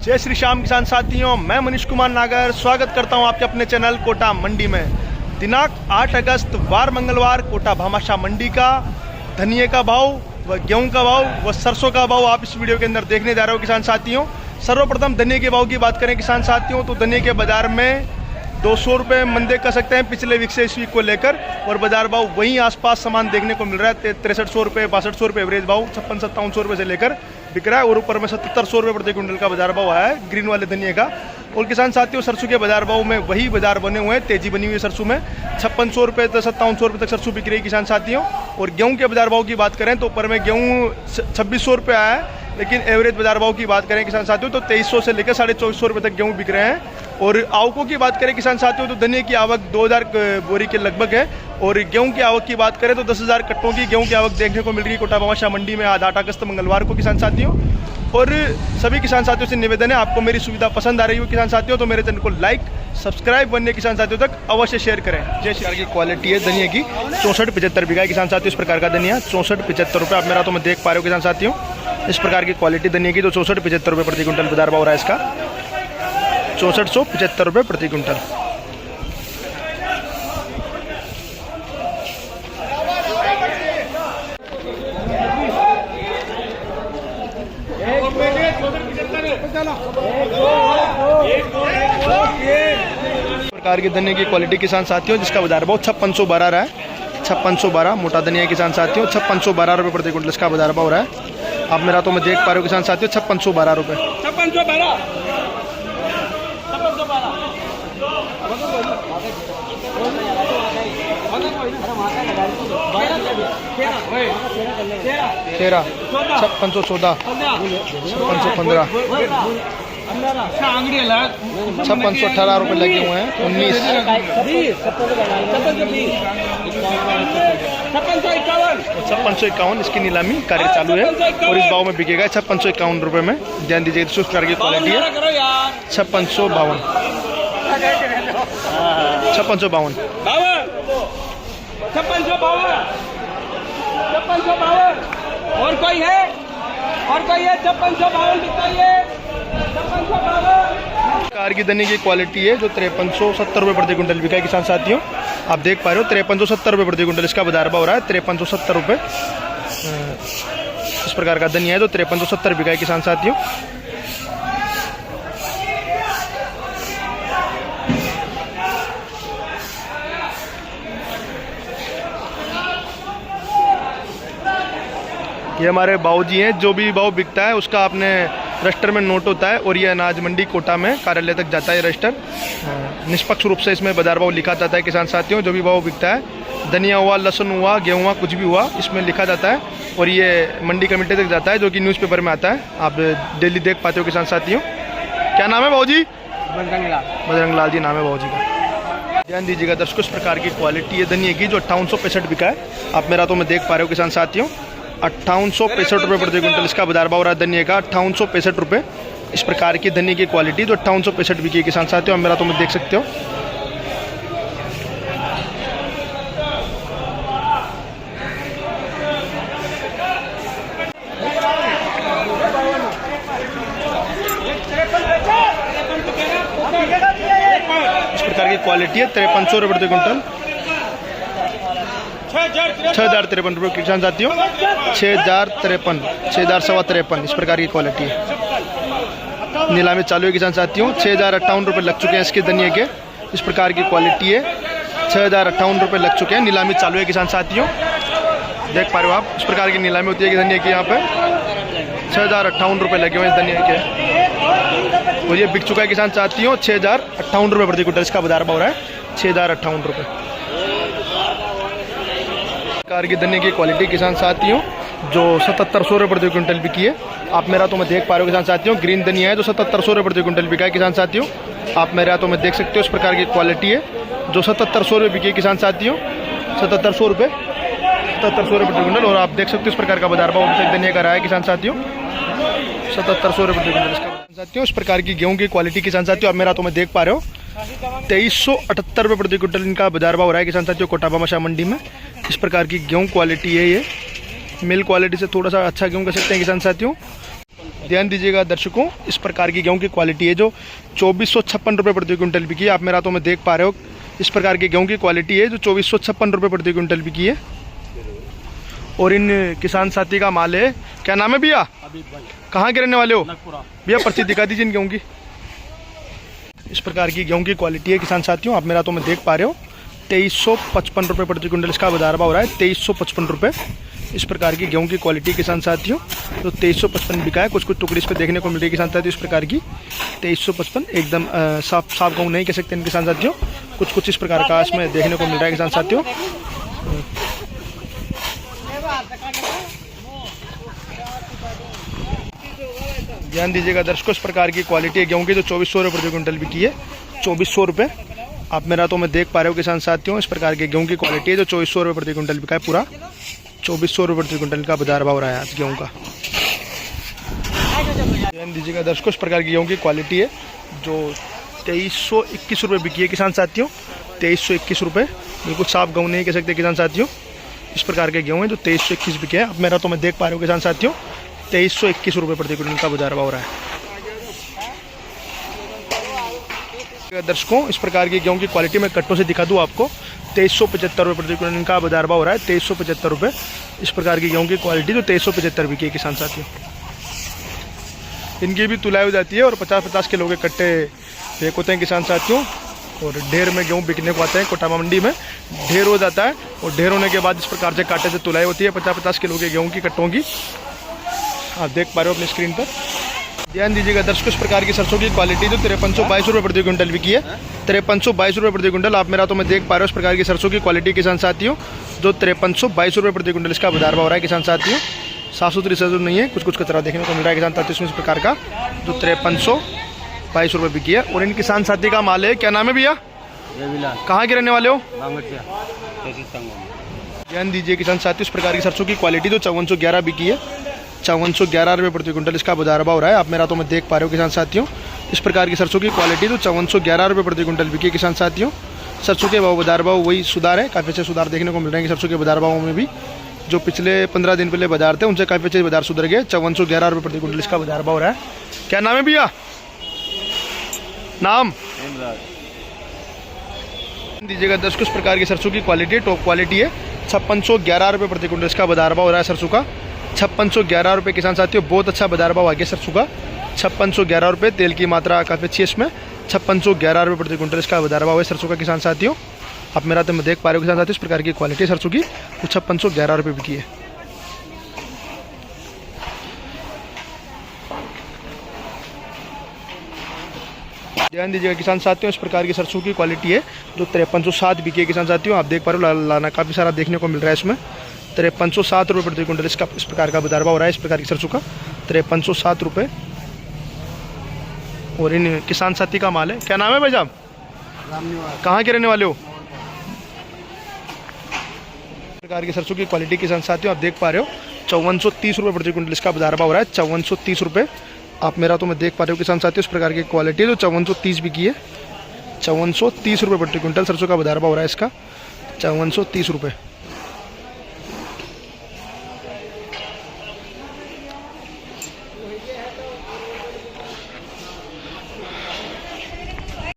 जय श्री श्याम किसान साथियों, मैं मनीष कुमार नागर स्वागत करता हूं आपके अपने चैनल कोटा मंडी में। दिनांक 8 अगस्त वार मंगलवार कोटा भामाशाह मंडी का धनिये का भाव व गेहूं का भाव व सरसों का भाव आप इस वीडियो के अंदर देखने जा रहे हो किसान साथियों। सर्वप्रथम धनिये के भाव की बात करें किसान साथियों तो धनिये के बाजार में 200 रुपये मंदे कर सकते हैं पिछले वीक से इस वीक को लेकर, और बाजार भाव वहीं आसपास सामान देखने को मिल रहा है। 6300 रुपये 6200 रुपये एवरेज भाव 56-5700 रुपये से लेकर बिक रहा है, और ऊपर में 7700 रुपये प्रति क्विंटल का बाजार भाव आया है ग्रीन वाले धनिये का। और किसान साथियों सरसों के बाजार भाव में वही बाजार बने हुए हैं, तेजी बनी हुई है सरसों में 5600 रुपये से 5700 रुपये तक सरसों बिक रही है किसान साथियों। और गेहूं के बाजार भाव की बात करें तो ऊपर में गेहूं 2600 रुपये आया है, लेकिन एवरेज बाजार भाव की बात करें किसान साथियों तो 2300 से लेकर 2450 रुपये तक गेहूं बिक रहे हैं। और आवकों की बात करें किसान साथियों तो धनिये की आवक 2000 बोरी के लगभग है, और गेहूं की आवक की बात करें तो 10,000 कट्टों की गेहूं की आवक देखने को मिल रही है कोटा भामाशाह मंडी में आज 8 अगस्त मंगलवार को किसान साथियों। और सभी किसान साथियों से निवेदन है, आपको मेरी सुविधा पसंद आ रही हो किसान साथियों तो मेरे चैनल को लाइक सब्सक्राइब बनने किसान साथियों तक अवश्य शेयर करें। जय श्री राम की क्वालिटी है धनिये की 64-75 बिका है किसान साथियों। इस प्रकार का धनिया 64-75 रुपये आप मेरा तो मैं देख पा रहे हो किसान साथियों। इस प्रकार की क्वालिटी धनिये की तो 64-75 रुपये प्रति क्विंटल बाजार भाव हो रहा है इसका, 6475 रुपये प्रति क्विंटल। प्रकार की धनिये की क्वालिटी किसान साथियों जिसका बाजार भाव 5612 रहा है, 5612 मोटा धनिया किसान साथियों 5612 रुपये प्रति क्विंटल इसका बाजार भाव रहा है। आप मेरा तो मैं देख पा रहे हो किसान साथियों 5612 रुपये। 13 5614 5615 5618 रुपये लगे हुए हैं। 19 5651 इसकी नीलामी कार्य चालू है और इस भाव में बिकेगा 5651 रुपये में। ध्यान दीजिए इस प्रकार की क्वालिटी है 5652 और कोई है 5652 बताइए 5652 कार की धनिये की क्वालिटी है जो 5370 रुपये प्रति क्विंटल बिका है किसान साथियों। आप देख पा रहे हो 5370 रुपये प्रति क्विंटल इसका बाजार भाव हो रहा है 5370 रुपये। इस प्रकार का धनिया है जो 5370 बिका है किसान साथियों। ये हमारे बाबूजी हैं, जो भी भाव बिकता है उसका अपने रजिस्टर में नोट होता है और ये अनाज मंडी कोटा में कार्यालय तक जाता है रजिस्टर। निष्पक्ष रूप से इसमें बाजार भाव लिखा जाता है किसान साथियों। जो भी भाव बिकता है धनिया हुआ, लहसुन हुआ, गेहूं हुआ, कुछ भी हुआ इसमें लिखा जाता है और ये मंडी कमेटी तक जाता है जो कि न्यूज़पेपर में आता है। आप डेली देख पाते हो किसान साथियों। क्या नाम है भाऊजी? बजरंग लाल जी नाम है भाऊजी का। ध्यान दीजिएगा दर्शकों इस प्रकार की क्वालिटी है धनिये की जो 5865 बिका है। आप मेरा तो मैं देख पा रहे हो किसान साथियों 5865 रुपये प्रति क्विंटल इसका बाजार भाव रहा है धनिये का 5865 रुपये। इस प्रकार की धनिये की क्वालिटी जो 5865 बिकी है किसान साथियों। आप मेरा तो मैं देख सकते हो। इस प्रकार की क्वालिटी है 5300 रुपये प्रति क्विंटल 6053 रुपये किसान साथियों 6053 6053 इस प्रकार की क्वालिटी है। नीलामी चालू है किसान साथियों 6058 रुपये लग चुके हैं इसके धनिये के। इस प्रकार की क्वालिटी है 6058 रुपये लग चुके हैं। नीलामी चालू है किसान साथियों देख पा रहे हो आप। इस प्रकार की नीलामी होती है कि धनिये की यहाँ पे 6058 रुपये लगे हुए हैं इस धनिये के और ये बिक चुका है किसान साथियों 6058 रुपये प्रति क्विंटल इसका बाजार भाव रहा है 6058 रुपये। कार की धनिये की क्वालिटी किसान साथियों जो 7700 रुपये प्रति क्विंटल बिकी है। आप मेरा तो मैं देख पा रहे हो किसान साथियों ग्रीन धनिया है जो 7700 रुपये प्रति क्विंटल बिका है किसान साथियों। आप मेरा तो मैं देख सकते हो इस प्रकार की क्वालिटी है जो 7700 रुपये बिकी है किसान साथियों 7700 रुपये प्रति क्विंटल। और आप देख सकते हो इस प्रकार का बाजार भाव धनिया का रहा है किसान साथियों 7700 रुपये प्रति क्विंटल इसका साथियों। इस प्रकार की गेहूं की क्वालिटी किसान साथियों आप मेरा तो मैं देख पा रहे हो 2378 रुपये प्रति क्विंटल इनका बाजार भाव हो रहा है किसान साथियों कोटा भामाशाह मंडी में। इस प्रकार की गेहूं क्वालिटी है ये। मिल क्वालिटी से थोड़ा सा अच्छा गेहूं कह सकते हैं किसान साथियों। ध्यान दीजिएगा दर्शकों, इस प्रकार की गेहूं की क्वालिटी है जो 2456 रुपये प्रति क्विंटल बिकी है। आप मेरे हाथों में देख पा रहे हो, इस प्रकार की गेहूं की क्वालिटी है जो 2456 रुपये प्रति क्विंटल बिकी है। और इन किसान साथी का माल है, क्या नाम है भैया? कहाँ के रहने वाले हो भैया? पर्ची दिखा दीजिए इन गेहूं की। इस प्रकार की गेहूं की क्वालिटी है किसान साथियों, आप मेरे हाथों में देख पा रहे हो। 2355 रुपये प्रति क्विंटल इसका बाजार भाव हो रहा है, 2355 रुपये। इस प्रकार की गेहूं की क्वालिटी किसान साथियों तो 2355 बिका है। कुछ कुछ टुकड़ी इस पर देखने को मिल रही है किसान साथियों। इस प्रकार की 2355 एकदम साफ गेहूं नहीं कह सकते किसान साथियों, कुछ कुछ इस प्रकार का इसमें देखने को मिल रहा है किसान साथियों। ध्यान दीजिएगा दर्शकों, इस प्रकार की क्वालिटी है गेहूं की जो 2400 रुपये प्रति क्विंटल बिकी है, 2400 रुपये। आप मेरा तो मैं देख पा रहे हो किसान साथियों, इस प्रकार के गेहूं की क्वालिटी है जो 2400 रुपये प्रति क्विंटल बिका है। पूरा 2400 रुपये प्रति क्विंटल का बाजार भाव रहा है आज गेहूं का। ध्यान दीजिएगा दर्शकों, इस प्रकार की गेहूं की क्वालिटी है जो 2321 रुपये बिकी है किसान साथियों, 2321 रुपये। बिल्कुल साफ गेहूं नहीं कह सकते किसान साथियों। इस प्रकार के गेहूं है जो 2321 बिके हैं। अब मेरा तो मैं देख पा रहे हो किसान साथियों, 2321 रुपये प्रति क्विंटल का बाजार भाव रहा है। दर्शकों, इस प्रकार की गेहूं की क्वालिटी मैं कट्टों से दिखा दूं आपको, 2375 रुपये प्रति क्विंटल का बाजार भाव हो रहा है, 2375 रुपये। इस प्रकार की गेहूं की क्वालिटी जो 2375 बिकी है किसान साथियों। इनकी भी तुलाई हो जाती है और 50-50 किलो के कट्टे फेंक होते हैं किसान साथियों। और ढेर में गेहूं बिकने को आते हैं कोटा मंडी में, ढेर हो जाता है और ढेर होने के बाद इस प्रकार से कांटे से तुलाई होती है 50-50 किलो के गेहूं की कट्टों की। आप देख पा रहे हो अपनी स्क्रीन पर। ध्यान दीजिएगा दर्शकों, इस प्रकार की सरसों की क्वालिटी जो 5322 रुपये प्रति क्विंटल बिकी है, 5322 रुपये प्रति क्विंटल। आप मेरा तो मैं देख पा रहे हो इस प्रकार की सरसों की क्वालिटी किसान साथियों जो 5322 रुपये प्रति क्विंटल इसका बाजार भाव हो रहा है किसान साथियों। साफ सुथरी सरसों नहीं है, कुछ कुछ कचरा देखने को मिल रहा है किसान साथियों इसमें। इस प्रकार का जो 5322 रुपये बिकी है। और इन किसान साथी का माल है, क्या नाम है भैया? कहाँ के रहने वाले हो? ध्यान दीजिए किसान साथी, इस प्रकार की सरसों की क्वालिटी जो 5411 बिकी है, 5411 रुपये प्रति क्विंटल इसका बाजार भाव हो रहा है। आप मेरा तो मैं देख पा रहे हो किसान साथियों, इस प्रकार की सरसों की क्वालिटी जो 5411 रुपये प्रति क्विंटल बिकी किसान साथियों। सरसों के बाजार भाव वही सुधार है, काफ़ी अच्छे सुधार देखने को मिल रहे हैं सरसों के बाजार भावों में भी। जो पिछले 15 दिन पहले बाजार थे उनसे काफ़ी अच्छे बाजार सुधर गए। 5411 रुपये प्रति क्विंटल इसका बाजार भाव हो रहा है। क्या नाम है भैया? नाम दीजिएगा दर्शकों, इस प्रकार की सरसों की क्वालिटी टॉप क्वालिटी है, 5611 रुपये प्रति क्विंटल इसका बाजार भाव हो रहा है सरसों का। 5611 रुपये किसान साथियों, बहुत अच्छा बाजार भाव आ गया सरसों का। 5611 रुपये, तेल की मात्रा काफ़ी अच्छी है इसमें। 5611 रुपये प्रति क्विंटल इसका बाजार भाव है सरसों का किसान साथियों। आप मेरा तो मैं देख पा रहे हो किसान साथियों, इस प्रकार की क्वालिटी सरसों की 5611 रुपये बिकी है। ध्यान दीजिएगा किसान साथियों, इस प्रकार की सरसों की क्वालिटी है जो 5307 बिकी है किसान साथियों। आप देख पा रहे हो लाना काफ़ी सारा देखने को मिल रहा है इसमें। 5307 रुपये प्रति क्विंटल इसका इस प्रकार का बाजार भाव हो रहा है इस प्रकार की सरसों का, 5307 रुपये। और इन किसान साथी का माल है, क्या नाम है भाई साहब? कहाँ के रहने वाले हो? इस प्रकार की सरसों की क्वालिटी किसान साथियों आप देख पा रहे हो, 5430 रुपये प्रति क्विंटल इसका बाजार भाव हो रहा है, 5430 रुपये। आप मेरा तो मैं देख पा रहे हो किसान साथियों, इस प्रकार की क्वालिटी जो 5430 बिकी है, 5430 रुपये प्रति क्विंटल सरसों का बाजार भाव हो रहा है इसका, 5430 रुपये।